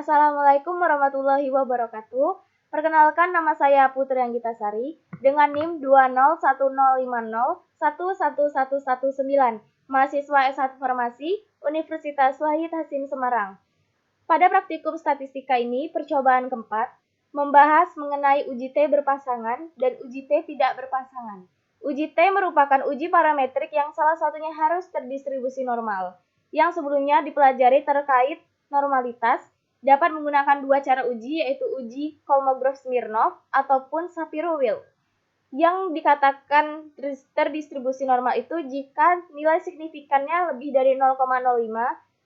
Assalamualaikum warahmatullahi wabarakatuh. Perkenalkan, nama saya Putri Anggitasari dengan NIM 20105011119, mahasiswa S1 Farmasi Universitas Wahid Hasim Semarang. Pada praktikum statistika ini, percobaan keempat membahas mengenai uji T berpasangan dan uji T tidak berpasangan. Uji T merupakan uji parametrik yang salah satunya harus terdistribusi normal. Yang sebelumnya dipelajari terkait normalitas, dapat menggunakan dua cara uji, yaitu uji Kolmogorov-Smirnov ataupun Shapiro-Wilk. Yang dikatakan terdistribusi normal itu jika nilai signifikannya lebih dari 0,05,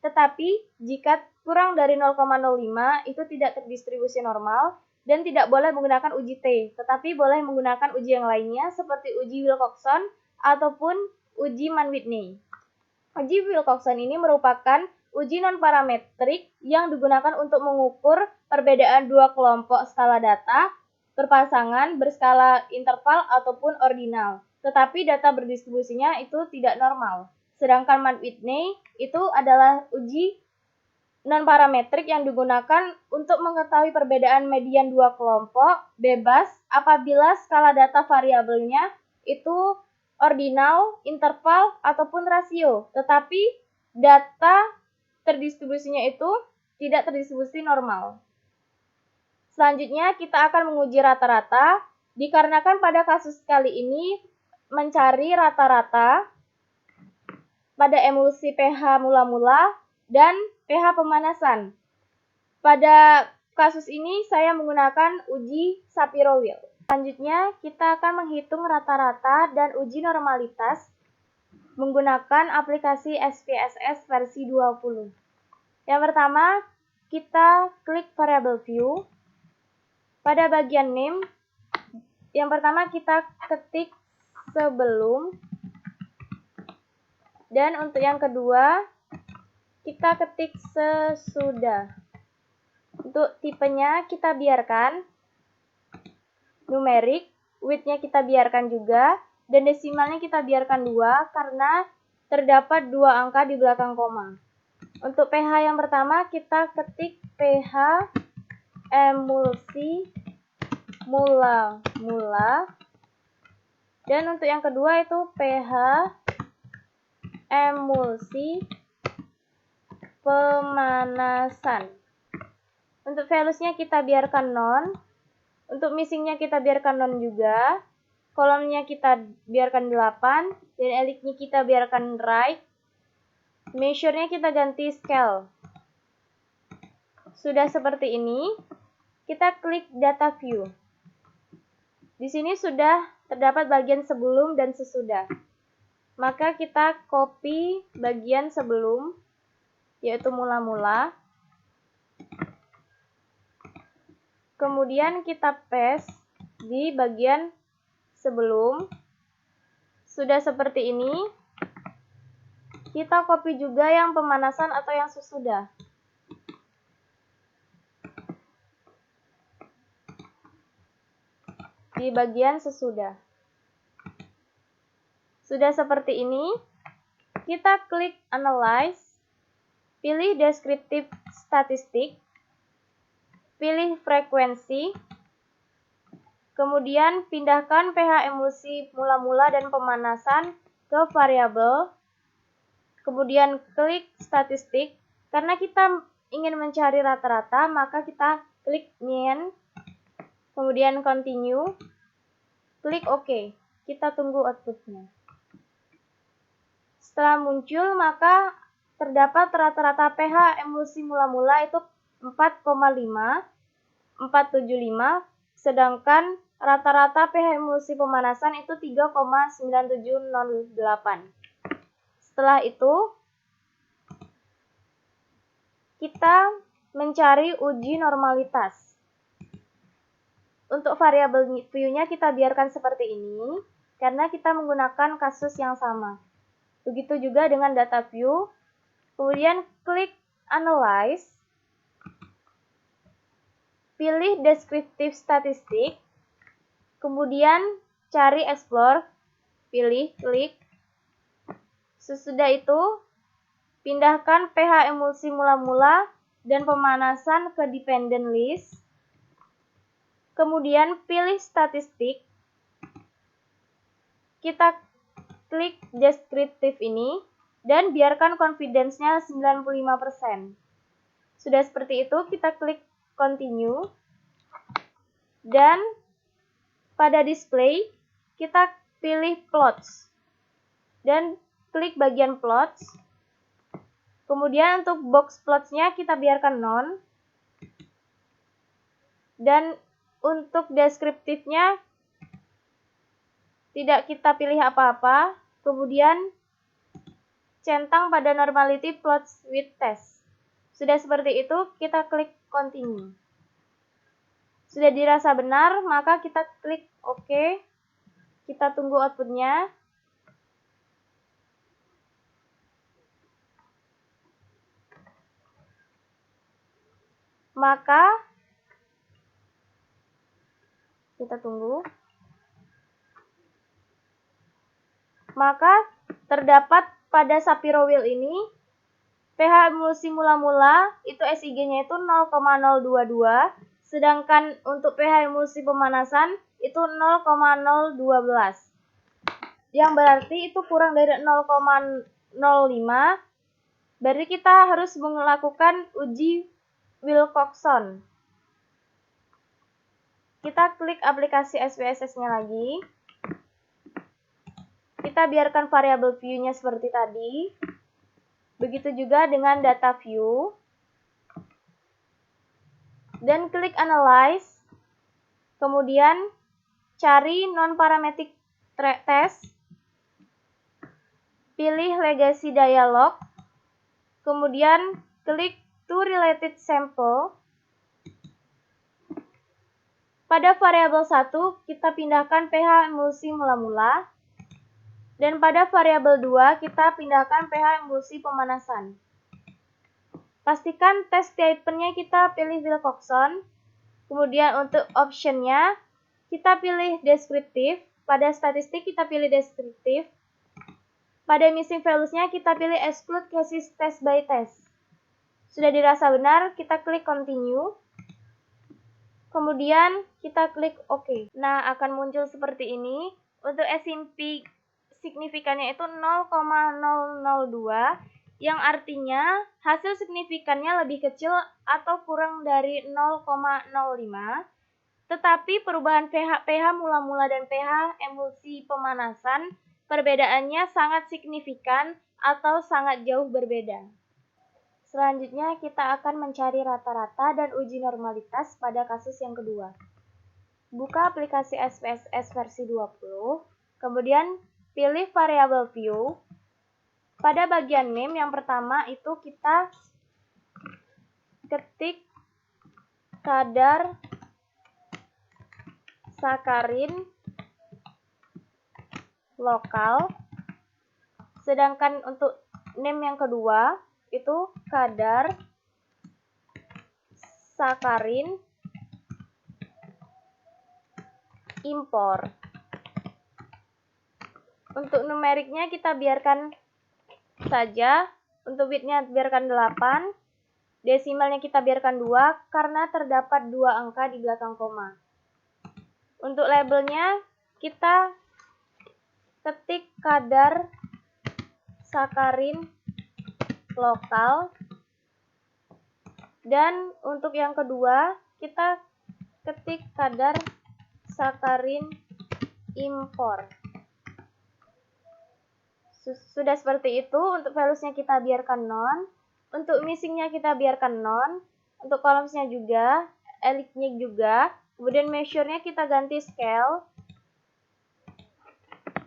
tetapi jika kurang dari 0,05 itu tidak terdistribusi normal dan tidak boleh menggunakan uji T, tetapi boleh menggunakan uji yang lainnya seperti uji Wilcoxon ataupun uji Mann-Whitney. Uji Wilcoxon ini merupakan uji non-parametrik yang digunakan untuk mengukur perbedaan dua kelompok skala data berpasangan, berskala interval, ataupun ordinal. Tetapi data berdistribusinya itu tidak normal. Sedangkan Mann-Whitney itu adalah uji non-parametrik yang digunakan untuk mengetahui perbedaan median dua kelompok bebas apabila skala data variabelnya itu ordinal, interval, ataupun rasio. Tetapi data terdistribusinya itu tidak terdistribusi normal. Selanjutnya kita akan menguji rata-rata, dikarenakan pada kasus kali ini mencari rata-rata pada emulsi pH mula-mula dan pH pemanasan. Pada kasus ini saya menggunakan uji Shapiro-Wilk. Selanjutnya kita akan menghitung rata-rata dan uji normalitas menggunakan aplikasi SPSS versi 20. Yang pertama, kita klik variable view. Pada bagian name, yang pertama kita ketik sebelum. Dan untuk yang kedua, kita ketik sesudah. Untuk tipenya kita biarkan numerik, width-nya kita biarkan juga, dan desimalnya kita biarkan 2 karena terdapat 2 angka di belakang koma. Untuk pH yang pertama kita ketik pH emulsi mula-mula, dan untuk yang kedua itu pH emulsi pemanasan. Untuk values-nya kita biarkan non, untuk missing-nya kita biarkan non juga. Kolomnya kita biarkan 8, dan elix-nya kita biarkan right. Measure-nya kita ganti scale. Sudah seperti ini, kita klik data view. Di sini sudah terdapat bagian sebelum dan sesudah. Maka kita copy bagian sebelum, yaitu mula-mula. Kemudian kita paste di bagian sebelum. Sudah seperti ini, kita copy juga yang pemanasan atau yang sesudah. Di bagian sesudah. Sudah seperti ini, kita klik analyze, pilih descriptive statistik, pilih frekuensi, kemudian pindahkan pH emulsi mula-mula dan pemanasan ke variabel. Kemudian klik statistik. Karena kita ingin mencari rata-rata, maka kita klik mean. Kemudian continue. Klik OK. Kita tunggu outputnya. Setelah muncul, maka terdapat rata-rata pH emulsi mula-mula itu 4,5, 475, sedangkan rata-rata pH emulsi pemanasan itu 3,9708. Setelah itu, kita mencari uji normalitas. Untuk variabel view-nya kita biarkan seperti ini, karena kita menggunakan kasus yang sama. Begitu juga dengan data view. Kemudian klik analyze. Pilih descriptive statistik, kemudian cari explore, pilih, klik. Sesudah itu, pindahkan pH emulsi mula-mula dan pemanasan ke dependent list. Kemudian pilih statistik. Kita klik deskriptif ini dan biarkan confidence-nya 95%. Sudah seperti itu, kita klik continue. Dan pada display, kita pilih plots. Dan klik bagian plots. Kemudian untuk box plots-nya kita biarkan none. Dan untuk deskriptifnya tidak kita pilih apa-apa. Kemudian centang pada normality plots with test. Sudah seperti itu, kita klik continue. Sudah dirasa benar, maka kita klik OK. Kita tunggu outputnya. Maka kita tunggu. Maka terdapat pada Shapiro Wheel ini pH emulsi mula-mula itu SIG-nya itu 0,022, sedangkan untuk pH emulsi pemanasan itu 0,012. Yang berarti itu kurang dari 0,05. Berarti kita harus melakukan uji Wilcoxon. Kita klik aplikasi SPSS-nya lagi. Kita biarkan variabel view-nya seperti tadi. Begitu juga dengan data view. Dan klik analyze. Kemudian cari non-parametric test. Pilih legacy dialog. Kemudian klik to related sample. Pada variabel 1 kita pindahkan pH emulsi mula-mula. Dan pada variabel 2 kita pindahkan pH emulsi pemanasan. Pastikan test type-nya kita pilih Wilcoxon. Kemudian untuk option-nya kita pilih deskriptif. Pada statistik kita pilih deskriptif. Pada missing values-nya kita pilih exclude cases test by test. Sudah dirasa benar, kita klik continue. Kemudian kita klik OK. Nah, akan muncul seperti ini. Untuk SMP signifikannya itu 0,002, yang artinya hasil signifikannya lebih kecil atau kurang dari 0,05. Tetapi perubahan pH mula-mula dan pH emulsi pemanasan perbedaannya sangat signifikan atau sangat jauh berbeda. Selanjutnya kita akan mencari rata-rata dan uji normalitas pada kasus yang kedua. Buka aplikasi SPSS versi 20, kemudian pilih variabel view. Pada bagian name yang pertama itu kita ketik kadar sakarin lokal. Sedangkan untuk name yang kedua itu kadar sakarin impor. Untuk numeriknya kita biarkan saja. Untuk bitnya biarkan 8. Desimalnya kita biarkan 2 karena terdapat 2 angka di belakang koma. Untuk labelnya kita ketik kadar sakarin lokal. Dan untuk yang kedua kita ketik kadar sakarin impor. Sudah seperti itu. Untuk values-nya kita biarkan none. Untuk missing-nya kita biarkan none. Untuk columns-nya juga, elite-nya juga. Kemudian measure-nya kita ganti scale.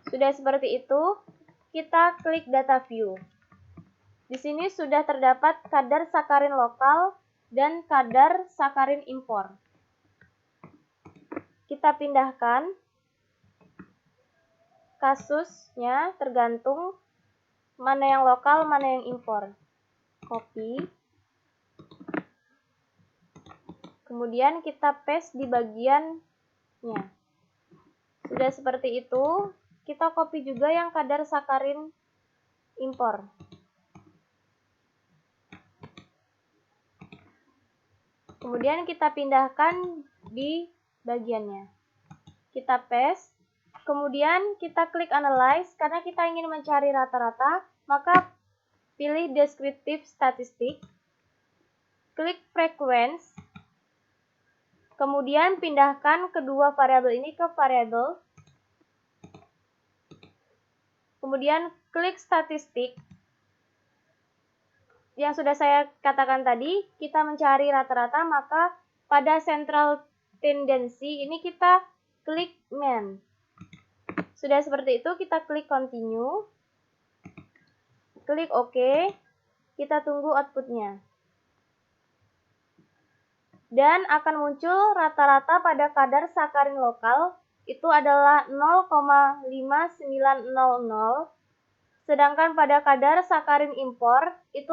Sudah seperti itu, kita klik data view. Di sini sudah terdapat kadar sakarin lokal dan kadar sakarin impor. Kita pindahkan kasusnya tergantung mana yang lokal, mana yang impor. Copy. Kemudian kita paste di bagiannya. Sudah seperti itu, kita copy juga yang kadar sakarin impor. Kemudian kita pindahkan di bagiannya. Kita paste. Kemudian kita klik analyze. Karena kita ingin mencari rata-rata, maka pilih descriptive statistic. Klik frequency. Kemudian pindahkan kedua variabel ini ke variabel. Kemudian klik statistik. Yang sudah saya katakan tadi, kita mencari rata-rata, maka pada central tendency ini kita klik mean. Sudah seperti itu, kita klik continue. Klik OK. Kita tunggu outputnya. Dan akan muncul rata-rata pada kadar sakarin lokal itu adalah 0,5900, sedangkan pada kadar sakarin impor itu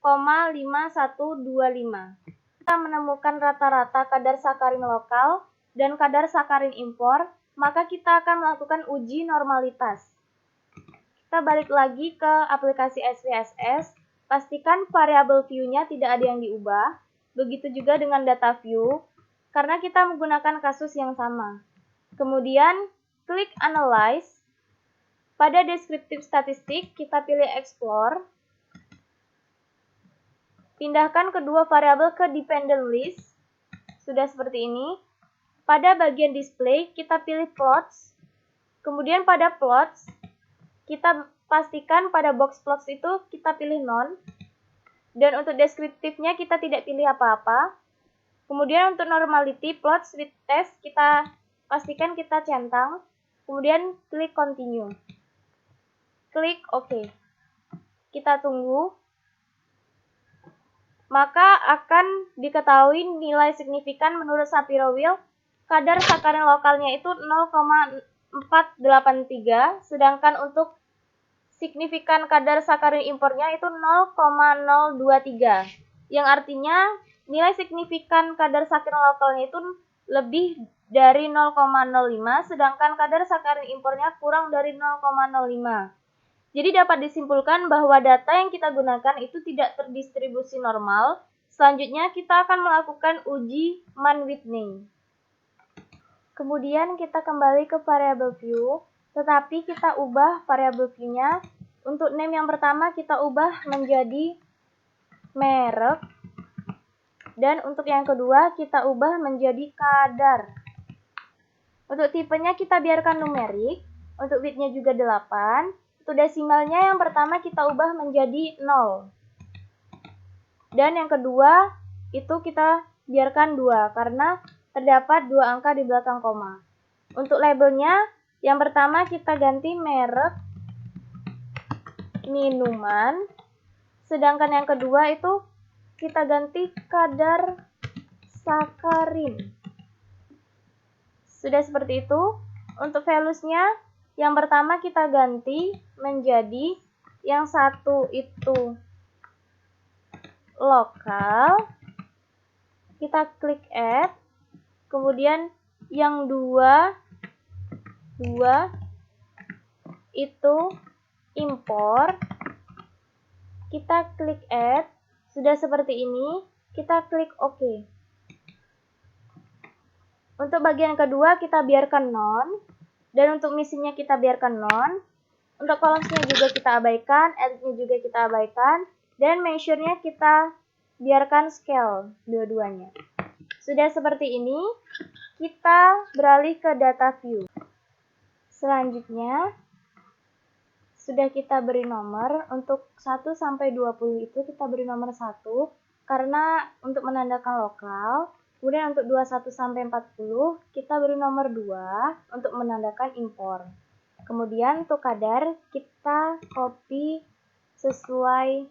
0,5125. Kita menemukan rata-rata kadar sakarin lokal dan kadar sakarin impor, maka kita akan melakukan uji normalitas. Kita balik lagi ke aplikasi SPSS, pastikan variabel view-nya tidak ada yang diubah. Begitu juga dengan data view, karena kita menggunakan kasus yang sama. Kemudian, klik Analyze. Pada descriptive statistik, kita pilih Explore. Pindahkan kedua variabel ke Dependent List. Sudah seperti ini. Pada bagian Display, kita pilih Plots. Kemudian pada Plots, kita pastikan pada box Plots itu kita pilih None. Dan untuk deskriptifnya kita tidak pilih apa-apa. Kemudian untuk normality plots with test kita pastikan kita centang. Kemudian klik continue. Klik OK. Kita tunggu. Maka akan diketahui nilai signifikan menurut Shapiro Wilk. Kadar sakarin lokalnya itu 0,483, sedangkan untuk signifikan kadar sakarin impornya itu 0,023, yang artinya nilai signifikan kadar sakarin lokalnya itu lebih dari 0,05, sedangkan kadar sakarin impornya kurang dari 0,05. Jadi dapat disimpulkan bahwa data yang kita gunakan itu tidak terdistribusi normal. Selanjutnya kita akan melakukan uji Mann-Whitney. Kemudian kita kembali ke variabel view. Tetapi kita ubah variabel view-nya. Untuk name yang pertama kita ubah menjadi merek. Dan untuk yang kedua kita ubah menjadi kadar. Untuk tipenya kita biarkan numerik. Untuk width-nya juga 8. Untuk desimalnya yang pertama kita ubah menjadi 0. Dan yang kedua itu kita biarkan 2 karena terdapat 2 angka di belakang koma. Untuk labelnya yang pertama kita ganti merek minuman, sedangkan yang kedua itu kita ganti kadar sakarin. Sudah seperti itu. Untuk values-nya yang pertama kita ganti menjadi yang satu itu lokal. Kita klik add. Kemudian yang dua itu impor. Kita klik add. Sudah seperti ini. Kita klik OK. Untuk bagian kedua kita biarkan none. Dan untuk misinya kita biarkan none. Untuk columns-nya juga kita abaikan. Edit-nya juga kita abaikan. Dan measure-nya kita biarkan scale dua-duanya. Sudah seperti ini. Kita beralih ke data view. Selanjutnya, sudah kita beri nomor. Untuk 1 sampai 20 itu kita beri nomor 1 karena untuk menandakan lokal. Kemudian untuk 21 sampai 40 kita beri nomor 2 untuk menandakan impor. Kemudian untuk kadar kita copy sesuai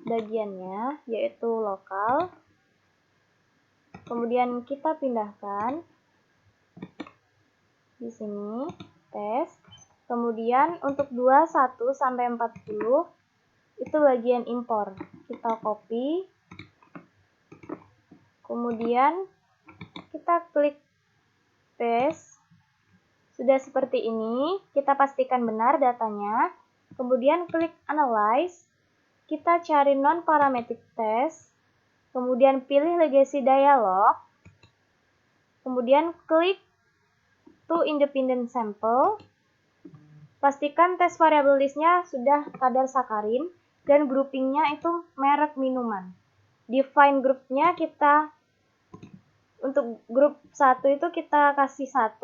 bagiannya, yaitu lokal. Kemudian kita pindahkan di sini, tes. Kemudian untuk 21 sampai 40 itu bagian impor. Kita copy. Kemudian kita klik paste. Sudah seperti ini, kita pastikan benar datanya. Kemudian klik analyze. Kita cari non-parametric test. kemudian pilih legacy dialog, kemudian klik to independent sample, pastikan tes variable listnya sudah kadar sakarin dan groupingnya itu merek minuman. Define grupnya kita, untuk grup 1 itu kita kasih 1,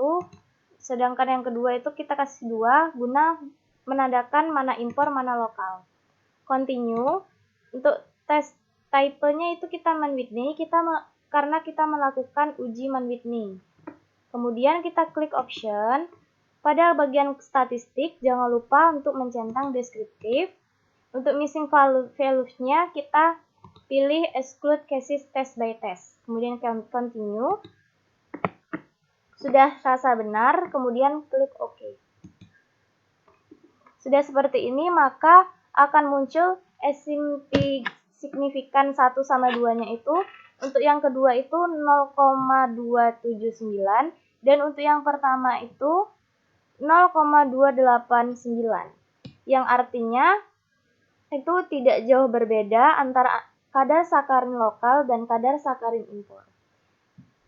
sedangkan yang kedua itu kita kasih 2, guna menandakan mana impor, mana lokal. Continue, untuk tes type-nya itu kita man-Whitney, karena kita melakukan uji man-Whitney. Kemudian kita klik option. Pada bagian statistik, jangan lupa untuk mencentang deskriptif. Untuk missing values-nya, kita pilih exclude cases test by test. Kemudian continue. Sudah rasa benar, kemudian klik OK. Sudah seperti ini, maka akan muncul SMP signifikan 1 sama 2-nya itu. Untuk yang kedua itu 0,279 dan untuk yang pertama itu 0,289, yang artinya itu tidak jauh berbeda antara kadar sakarin lokal dan kadar sakarin impor.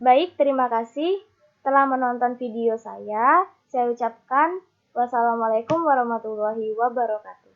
Baik, terima kasih telah menonton video saya. Saya ucapkan wassalamualaikum warahmatullahi wabarakatuh.